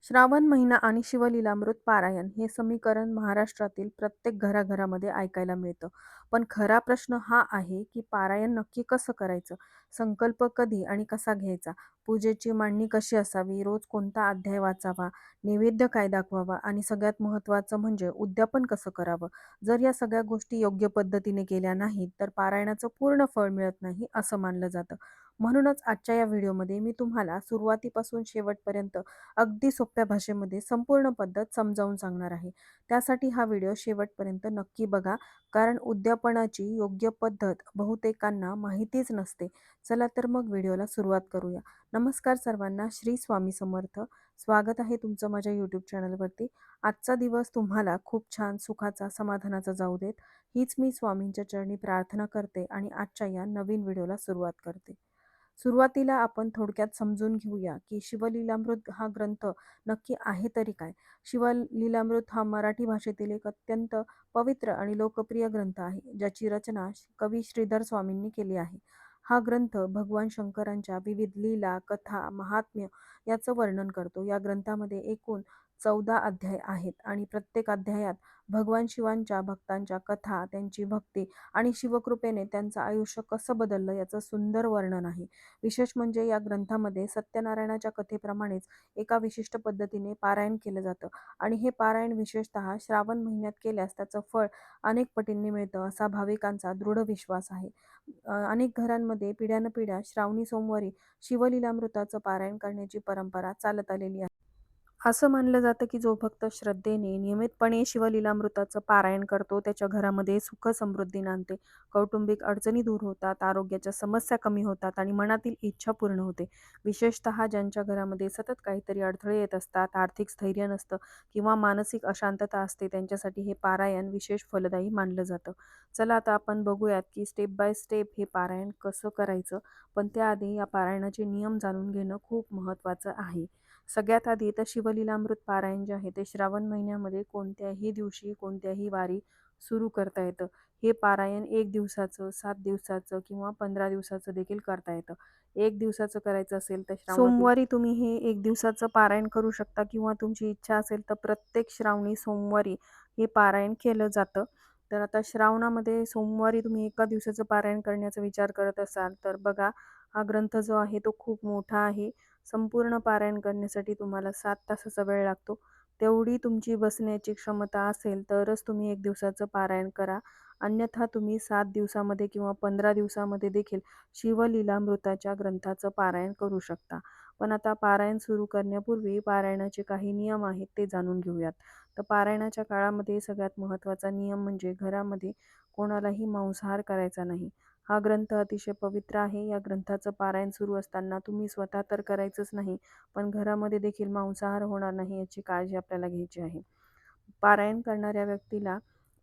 श्रावण महिना आणि शिवलीलामृत पारायण हे समीकरण महाराष्ट्रातील प्रत्येक घराघरामध्ये ऐकायला मिळतं. पण खरा प्रश्न हा आहे की पारायण नक्की कसं करायचं? संकल्प कधी आणि कसा घ्यायचा? पूजेची मांडणी कशी असावी? रोज कोणता अध्याय वाचावा? नैवेद्य काय दाखवावा? आणि सगळ्यात महत्त्वाचं म्हणजे उद्यापन कसं करावं? जर या सगळ्या गोष्टी योग्य पद्धतीने केल्या नाहीत तर पारायणाचं पूर्ण फळ मिळत नाही असं मानलं जातं. म्हणूनच आजच्या या व्हिडिओमध्ये मी तुम्हाला सुरुवातीपासून शेवटपर्यंत अगदी सोप्या भाषेमध्ये संपूर्ण पद्धत समजावून सांगणार आहे. त्यासाठी हा व्हिडिओ शेवटपर्यंत नक्की बघा, कारण उद्यापनाची योग्य पद्धत बहुतेकांना माहितीच नसते. चला तर मग व्हिडिओला सुरुवात करूया. नमस्कार सर्वांना, श्री स्वामी समर्थ. स्वागत आहे तुमचं माझ्या यूट्यूब चॅनलवरती. आजचा दिवस तुम्हाला खूप छान, सुखाचा, समाधानाचा जाऊ देत. हीच मी स्वामींच्या चरणी प्रार्थना करते आणि आजच्या या नवीन व्हिडिओला सुरुवात करते. सुरुवातीला आपण थोडक्यात समजून घेऊया की शिवलीलामृत हा ग्रंथ नक्की आहे तरी काय. शिवलीलामृत हा मराठी भाषेतील एक अत्यंत पवित्र आणि लोकप्रिय ग्रंथ आहे, ज्याची रचना कवी श्रीधर स्वामींनी केली आहे. हा ग्रंथ भगवान शंकरांच्या विविध लीला, कथा, महात्म्य याचं वर्णन करतो. या ग्रंथामध्ये एकूण 14 अध्याय आहेत आणि प्रत्येक अध्यायात भगवान शिवांच्या भक्तांच्या कथा, त्यांची भक्ती आणि शिवकृपेने त्यांचं आयुष्य कसं बदललं याचं सुंदर वर्णन आहे. विशेष म्हणजे या ग्रंथामध्ये सत्यनारायणाच्या कथेप्रमाणेच एका विशिष्ट पद्धतीने पारायण केलं जातं आणि हे पारायण विशेषतः श्रावण महिन्यात केल्यास त्याचं फळ अनेक पटींनी मिळतं असा भाविकांचा दृढ विश्वास आहे. अनेक घरांमध्ये पिढ्यानपिढ्या श्रावणी सोमवारी शिवलीलामृताचं पारायण करण्याची परंपरा चालत आलेली आहे. असं मानलं जातं की जो भक्त श्रद्धेने नियमितपणे शिवलीलामृताचं पारायण करतो त्याच्या घरामध्ये सुख समृद्धी नांदते, कौटुंबिक अडचणी दूर होतात, आरोग्याच्या समस्या कमी होतात आणि मनातील इच्छा पूर्ण होते. विशेषतः ज्यांच्या घरामध्ये सतत काहीतरी अडथळे येत असतात, आर्थिक स्थैर्य नसतं किंवा मानसिक अशांतता असते, त्यांच्यासाठी हे पारायण विशेष फलदायी मानलं जातं. चला आता आपण बघूयात की स्टेप बाय स्टेप हे पारायण कसं करायचं. पण त्याआधी या पारायणाचे नियम जाणून घेणं खूप महत्त्वाचं आहे. सगळ्यात आधी तर शिवलीलामृत पारायण जे आहे ते श्रावण महिन्यामध्ये कोणत्याही दिवशी, कोणत्याही वारी सुरू करता येतं. हे पारायण 1 दिवसाचं, 7 दिवसाचं किंवा 15 दिवसाचं देखील करता येतं. 1 दिवसाचं करायचं असेल तर सोमवारी तुम्ही हे 1 दिवसाचं पारायण करू शकता किंवा तुमची इच्छा असेल तर प्रत्येक श्रावणी सोमवारी हे पारायण केलं जातं. तर आता श्रावणामध्ये सोमवारी तुम्ही एका दिवसाचं पारायण करण्याचा विचार करत असाल तर बघा, हा ग्रंथ जो आहे तो खूप मोठा आहे. संपूर्ण पारायण करण्यासाठी तुम्हाला 7 तासाचा वेळ लागतो. तेवढी तुमची बसण्याची क्षमता असेल तरच तुम्ही 1 दिवसाचं पारायण करा. अन्यथा तुम्ही 7 दिवसामध्ये किंवा 15 दिवसामध्ये देखील शिवलीलामृताच्या ग्रंथाचं पारायण करू शकता. पण आता पारायण सुरू करण्यापूर्वी पारायणाचे काही नियम आहेत ते जाणून घेऊयात. तर पारायणाच्या काळामध्ये सगळ्यात महत्त्वाचा नियम म्हणजे घरामध्ये कोणालाही मांसाहार करायचा नाही. हा ग्रंथ अतिशय पवित्र आहे. या ग्रंथाचं पारायण सुरू असताना तुम्ही स्वतः तर करायचंच नाही, पण घरामध्ये देखील मांसाहार होणार नाही याची काळजी आपल्याला घ्यायची आहे. पारायण करणाऱ्या व्यक्तीला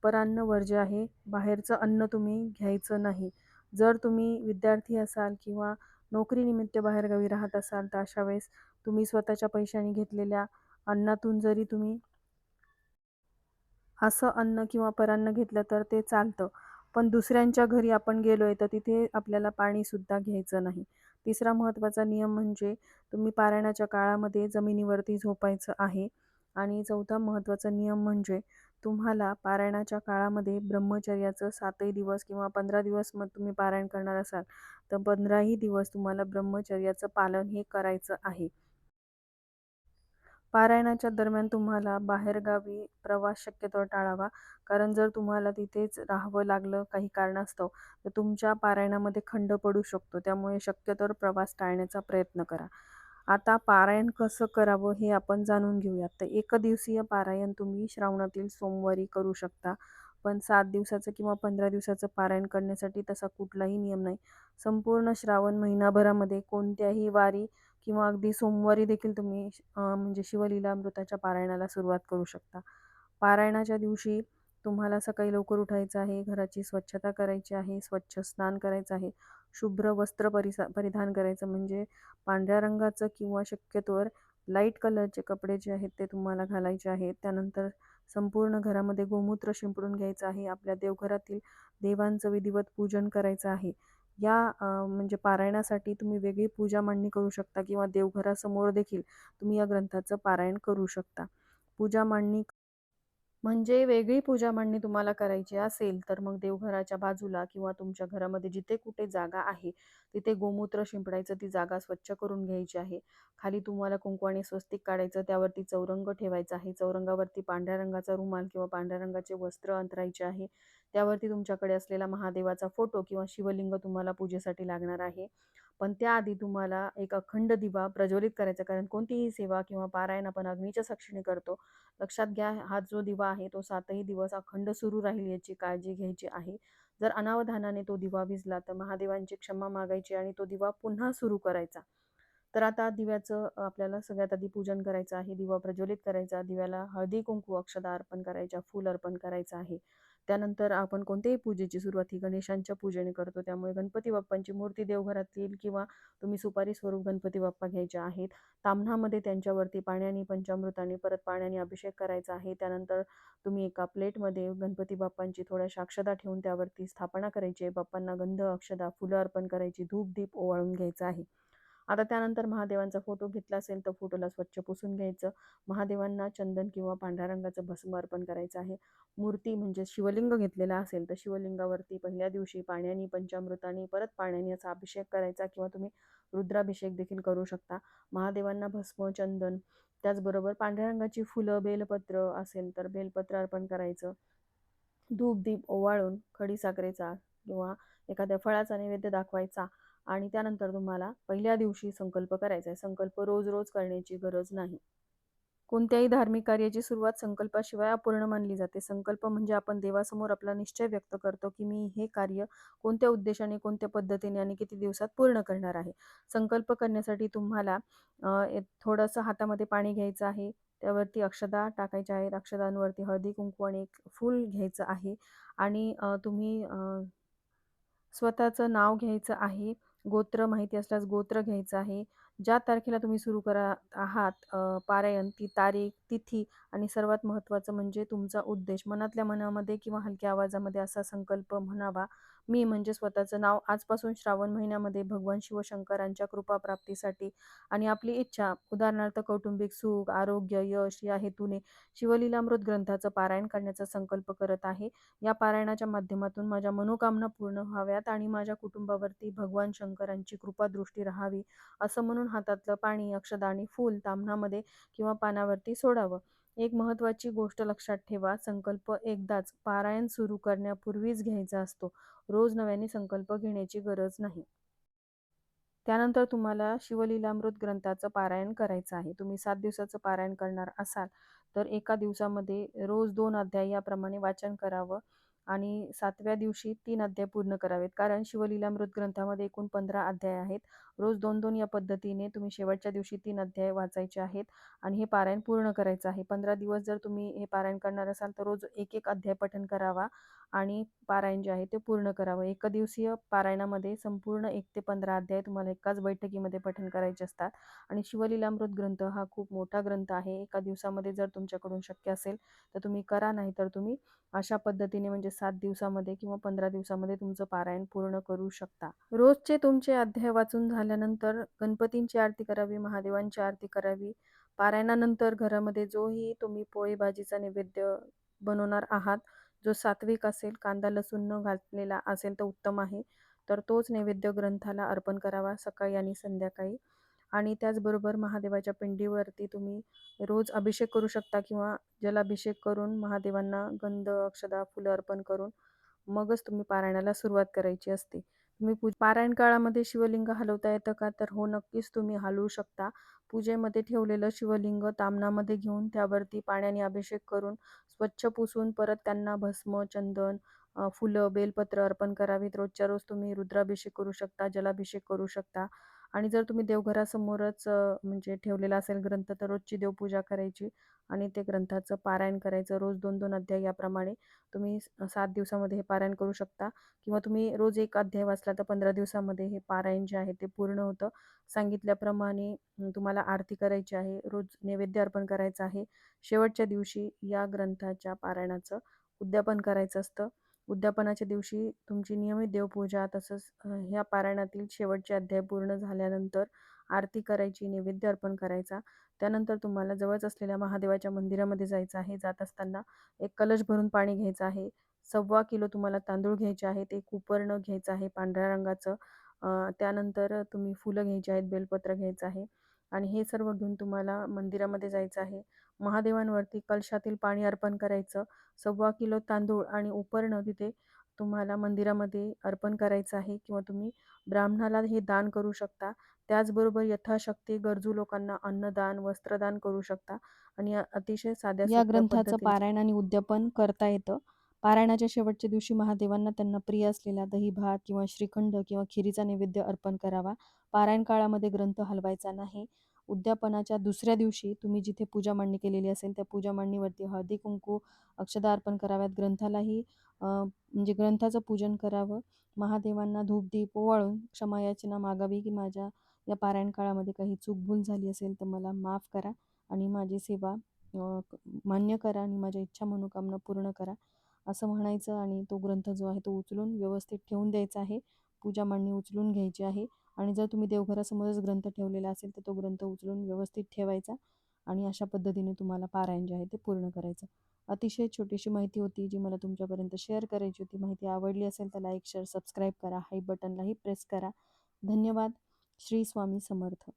परान्न वर्ज्य आहे. बाहेरचं अन्न तुम्ही घ्यायचं नाही. जर तुम्ही विद्यार्थी असाल किंवा नोकरीनिमित्त बाहेरगावी राहत असाल तर अशा वेळेस तुम्ही स्वतःच्या पैशाने घेतलेल्या अन्नातून जरी तुम्ही असं अन्न किंवा परान्न घेतलं तर ते चालतं. पण दुसऱ्यांच्या घरी आपण गेलोय तर तिथे आपल्याला पाणीसुद्धा घ्यायचं नाही. तिसरा महत्त्वाचा नियम म्हणजे तुम्ही पारायणाच्या काळामध्ये जमिनीवरती झोपायचं आहे. आणि चौथा महत्त्वाचा नियम म्हणजे तुम्हाला पारायणाच्या काळामध्ये ब्रह्मचर्याचं 7ही दिवस किंवा 15 दिवस मग तुम्ही पारायण करणार असाल, तर 15ही दिवस तुम्हाला ब्रह्मचर्याचं पालन हे करायचं आहे. पारायणाच्या दरम्यान तुम्हाला बाहेरगावी प्रवास शक्यतो टाळावा. कारण जर तुम्हाला तिथेच राहावं लागलं काही कारणास्तव, तर तुमच्या पारायणामध्ये खंड पडू शकतो. त्यामुळे शक्यतोवर प्रवास टाळण्याचा प्रयत्न करा. आता पारायण कसं करावं हे आपण जाणून घेऊयात. तर एकदिवसीय पारायण तुम्ही श्रावणातील सोमवारी करू शकता. पण 7 दिवसाचं किंवा 15 दिवसाचं पारायण करण्यासाठी तसा कुठलाही नियम नाही. संपूर्ण श्रावण महिनाभरामध्ये कोणत्याही वारी किंवा अगदी सोमवारी देखील तुम्ही म्हणजे शिवलीलामृताच्या पारायणाला सुरुवात करू शकता. पारायणाच्या दिवशी तुम्हाला सकाळी लवकर उठायचं आहे, घराची स्वच्छता करायची आहे, स्वच्छ स्नान करायचं आहे, शुभ्र वस्त्र परिधान करायचं म्हणजे पांढऱ्या रंगाचं किंवा शक्यतोवर लाईट कलरचे कपडे जे आहेत ते तुम्हाला घालायचे आहेत. त्यानंतर संपूर्ण घरामध्ये गोमूत्र शिंपडून घ्यायचं आहे. आपल्या देवघरातील देवांचं विधिवत पूजन करायचं आहे. म्हणजे पारायणासाठी तुम्ही वेगळी पूजा मांडणी करू शकता किंवा देवघरासमोर देखील तुम्ही या ग्रंथाचं पारायण करू शकता. पूजा मांडणी म्हणजे वेगळी पूजा मांडणी तुम्हाला करायची असेल, तर मग देवघराच्या बाजूला किंवा तुमच्या घरामध्ये जिथे कुठे जागा आहे, तिथे गोमूत्र शिंपडायचं, ती जागा स्वच्छ करून घ्यायची आहे. खाली तुम्हाला कुंकू आणि स्वस्तिक काढायचं, त्यावरती चौरंग ठेवायचा आहे. चौरंगावरती पांढऱ्या रंगाचा रुमाल किंवा पांढऱ्या रंगाचे वस्त्र अंथरायचे आहे. त्यावरती तुमच्याकडे असलेला महादेवाचा फोटो किंवा शिवलिंग तुम्हाला पूजेसाठी लागणार आहे. पण त्याआधी तुम्हाला एक अखंड दिवा प्रज्वलित करायचा, कारण कोणतीही सेवा किंवा पारायण आपण अग्नीच्या साक्षीने करतो. लक्षात घ्या, हा जो दिवा आहे तो 7ही दिवस अखंड सुरू राहील याची काळजी घ्यायची आहे. जर अनावधानाने तो दिवा विझला तर महादेवांची क्षमा मागायची आणि तो दिवा पुन्हा सुरू करायचा. तर आता दिव्याचं आपल्याला सगळ्यात आधी पूजन करायचं आहे. दिवा प्रज्वलित करायचा, दिव्याला हळदी कुंकू अक्षदा अर्पण करायच्या, फूल अर्पण करायचं आहे. त्यानंतर आपण कोणत्याही पूजेची सुरुवात ही गणेशांच्या पूजेने करतो, त्यामुळे गणपती बाप्पांची मूर्ती देवघरातील किंवा तुम्ही सुपारी स्वरूप गणपती बाप्पा घ्यायचे आहेत. ताम्हणामध्ये त्यांच्यावरती पाण्याने पंचामृताने परत पाण्याने अभिषेक करायचा आहे. त्यानंतर तुम्ही एका प्लेटमध्ये गणपती बाप्पांची थोड्याशा अक्षदा ठेवून त्यावरती स्थापना करायची आहे. बाप्पांना गंध अक्षदा फुलं अर्पण करायची, धूप दीप ओवाळून घ्यायचा आहे. आता त्यानंतर महादेवांचा फोटो घेतला असेल तर फोटोला स्वच्छ पुसून घ्यायचं. महादेवांना चंदन किंवा पांढऱ्या रंगाचं भस्म अर्पण करायचं आहे. मूर्ती म्हणजे शिवलिंग घेतलेला असेल तर शिवलिंगावरती पहिल्या दिवशी पाण्याने पंचामृताने परत पाण्याने याचा अभिषेक करायचा किंवा तुम्ही रुद्राभिषेक देखील करू शकता. महादेवांना भस्म, चंदन, त्याचबरोबर पांढऱ्या रंगाची फुलं, बेलपत्र असेल तर बेलपत्र अर्पण करायचं. धूप दीप ओवाळून खडीसाखरेचा किंवा एखाद्या फळाचा नैवेद्य दाखवायचा आणि त्यानंतर तुम्हाला पहिल्या दिवशी संकल्प करायचा आहे. संकल्प रोज रोज करण्याची गरज नाही. कोणत्याही धार्मिक कार्याची सुरुवात संकल्पाशिवाय अपूर्ण मानली जाते. संकल्प म्हणजे आपण देवासमोर आपला निश्चय व्यक्त करतो, की मी हे कार्य कोणत्या उद्देशाने, कोणत्या पद्धतीने आणि किती दिवसात पूर्ण करणार आहे. संकल्प करण्यासाठी तुम्हाला थोडंसं हातामध्ये पाणी घ्यायचं आहे. त्यावरती अक्षदा टाकायच्या आहेत. अक्षदांवरती हळदी कुंकू आणि एक फूल घ्यायचं आहे आणि तुम्ही स्वतःचं नाव घ्यायचं आहे. गोत्र माहिती असल्यास गोत्र घ्यायचं आहे. ज्या तारखेला तुम्ही सुरू करत आहात पारायण, ती तारीख, तिथी आणि सर्वात महत्त्वाचं म्हणजे तुमचा उद्देश. मनातल्या मनामध्ये किंवा हलक्या आवाजामध्ये असा संकल्प म्हणावा, मी म्हणजे स्वतःचं नाव आजपासून श्रावण महिन्यामध्ये भगवान शिवशंकरांच्या कृपाप्राप्तीसाठी आणि आपली इच्छा, उदाहरणार्थ कौटुंबिक सुख, आरोग्य, यश या हेतूने शिवलीलामृत ग्रंथाचं पारायण करण्याचा संकल्प करत आहे. या पारायणाच्या माध्यमातून माझ्या मनोकामना पूर्ण व्हाव्यात आणि माझ्या कुटुंबावरती भगवान शंकरांची कृपादृष्टी राहावी, असं म्हणून हातातलं पाणी, अक्षदा आणि फूल ताम्हणामध्ये किंवा पानावरती सोडावं. एक महत्त्वाची गोष्ट लक्षात ठेवा, संकल्प एकदाच पारायण सुरू करण्यापूर्वीच घ्यायचा असतो. रोज नव्याने संकल्प घेण्याची गरज नाही. त्यानंतर तुम्हाला शिवलीलामृत ग्रंथाचं पारायण करायचं आहे. तुम्ही 7 दिवसाचं पारायण करणार असाल, तर एका दिवसामध्ये रोज 2 अध्याय याप्रमाणे वाचन करावं आणि 7व्या दिवशी 3 अध्याय पूर्ण करावेत. कारण शिवलीलामृत ग्रंथामध्ये एकूण 15 अध्याय आहेत. रोज 2-2 या पद्धतीने तुम्ही शेवटच्या दिवशी 3 अध्याय वाचायचे आहेत आणि हे पारायण पूर्ण करायचं आहे. 15 दिवस जर तुम्ही हे पारायण करणार असाल, तर रोज 1-1 अध्याय पठण करावा आणि पारायण जे आहे ते पूर्ण करावं. एकदिवसीय पारायणामध्ये संपूर्ण 1 ते 15 अध्याय तुम्हाला एकाच बैठकीमध्ये पठण करायचे असतात आणि शिवलीलामृत ग्रंथ हा खूप मोठा ग्रंथ आहे. एका दिवसामध्ये जर तुमच्याकडून शक्य असेल तर तुम्ही करा, नाही तर तुम्ही अशा पद्धतीने म्हणजे 7 दिवसामध्ये किंवा 15 दिवसामध्ये तुमचं पारायण पूर्ण करू शकता. रोजचे तुमचे अध्याय वाचून झाल्यानंतर गणपतींची आरती करावी, महादेवांची आरती करावी. पारायणानंतर घरामध्ये जोही तुम्ही पोळी भाजीचा नैवेद्य बनवणार आहात, जो सात्विक असेल, कांदा लसूण न घातलेला असेल तर उत्तम आहे. तर तोच नैवेद्य ग्रंथाला अर्पण करावा सकाळी आणि संध्याकाळी. आणि त्याचबरोबर महादेवाच्या पिंडीवरती तुम्ही रोज अभिषेक करू शकता किंवा जलाभिषेक करून महादेवांना गंध, अक्षदा, फुलं अर्पण करून मगच तुम्ही पारायणाला सुरुवात करायची असते. तुम्ही पारायण काळामध्ये शिवलिंग हलवता येतं का? तर हो, नक्कीच तुम्ही हलवू शकता. पूजेमध्ये ठेवलेलं शिवलिंग ताम्हणामध्ये घेऊन त्यावरती पाण्याने अभिषेक करून स्वच्छ पुसून परत त्यांना भस्म, चंदन, फुलं, बेलपत्र अर्पण करावीत. रोजच्या रोज तुम्ही रुद्राभिषेक करू शकता, जलाभिषेक करू शकता आणि जर तुम्ही देवघरासमोरच म्हणजे ठेवलेला असेल ग्रंथ, तर रोजची देवपूजा करायची आणि ते ग्रंथाचं पारायण करायचं. रोज 2-2 अध्याय याप्रमाणे तुम्ही 7 दिवसामध्ये हे पारायण करू शकता किंवा तुम्ही रोज 1 अध्याय वाचला तर 15 दिवसामध्ये हे पारायण जे आहे ते पूर्ण होतं. सांगितल्याप्रमाणे तुम्हाला आरती करायची आहे, रोज नैवेद्य अर्पण करायचं आहे. शेवटच्या दिवशी या ग्रंथाच्या पारायणाचं उद्यापन करायचं असतं. उद्यापनाच्या दिवशी तुमची नियमित देवपूजा तसंच ह्या पारायणातील शेवटचे अध्याय पूर्ण झाल्यानंतर आरती करायची, नैवेद्य अर्पण करायचा. त्यानंतर तुम्हाला जवळच असलेल्या महादेवाच्या मंदिरामध्ये जायचं आहे. जात असताना एक कलश भरून पाणी घ्यायचं आहे. 1.25 किलो तुम्हाला तांदूळ घ्यायचे आहेत. एक उपरणं घ्यायचं आहे पांढऱ्या रंगाचं. त्यानंतर तुम्ही फुलं घ्यायची आहेत, बेलपत्र घ्यायचं आहे आणि हे सर्व घेऊन तुम्हाला मंदिरामध्ये जायचं आहे. महादेवांवरती कलशातील पाणी अर्पण करायचं. 1.25 किलो तांदूळ आणि उपरणं तिथे तुम्हाला मंदिरामध्ये अर्पण करायचं आहे किंवा तुम्ही ब्राह्मणाला हे दान करू शकता. त्याचबरोबर यथाशक्ती गरजू लोकांना अन्नदान, वस्त्रदान करू शकता आणि अतिशय साध्या या सोप्या ग्रंथाचं पद्धतीने पारायण आणि उद्यापन करता येतं. पारायणाच्या शेवटच्या दिवशी महादेवांना त्यांना प्रिय असलेला दही भात किंवा श्रीखंड किंवा खिरीचा नैवेद्य अर्पण करावा. पारायण काळामध्ये ग्रंथ हलवायचा नाही. उद्यापनाच्या दुसऱ्या दिवशी तुम्ही जिथे पूजा मांडणी केलेली असेल त्या पूजा मांडणीवरती हळदी कुंकू अक्षता अर्पण कराव्यात. ग्रंथालाही म्हणजे ग्रंथाचं पूजन करावं. महादेवांना धूपदीप ओवाळून क्षमायाचना मागावी की माझ्या या पारायण काळामध्ये काही चूकभूल झाली असेल तर मला माफ करा आणि माझी सेवा मान्य करा आणि माझ्या इच्छा मनोकामना पूर्ण करा असं म्हणायचं आणि तो ग्रंथ जो आहे तो उचलून व्यवस्थित ठेवून द्यायचा आहे. पूजा मांडणी उचलून घ्यायची आहे आणि जर तुम्ही देवघरासमोरच ग्रंथ ठेवलेला असेल तर तो ग्रंथ उचलून व्यवस्थित ठेवायचा आणि अशा पद्धतीने तुम्हाला पारायण जे आहे ते पूर्ण करायचं. अतिशय छोटीशी माहिती होती जी मला तुमच्यापर्यंत शेअर करायची होती. माहिती आवडली असेल तर लाईक, शेअर, सबस्क्राईब करा. हाई बटनलाही प्रेस करा. धन्यवाद. श्री स्वामी समर्थ.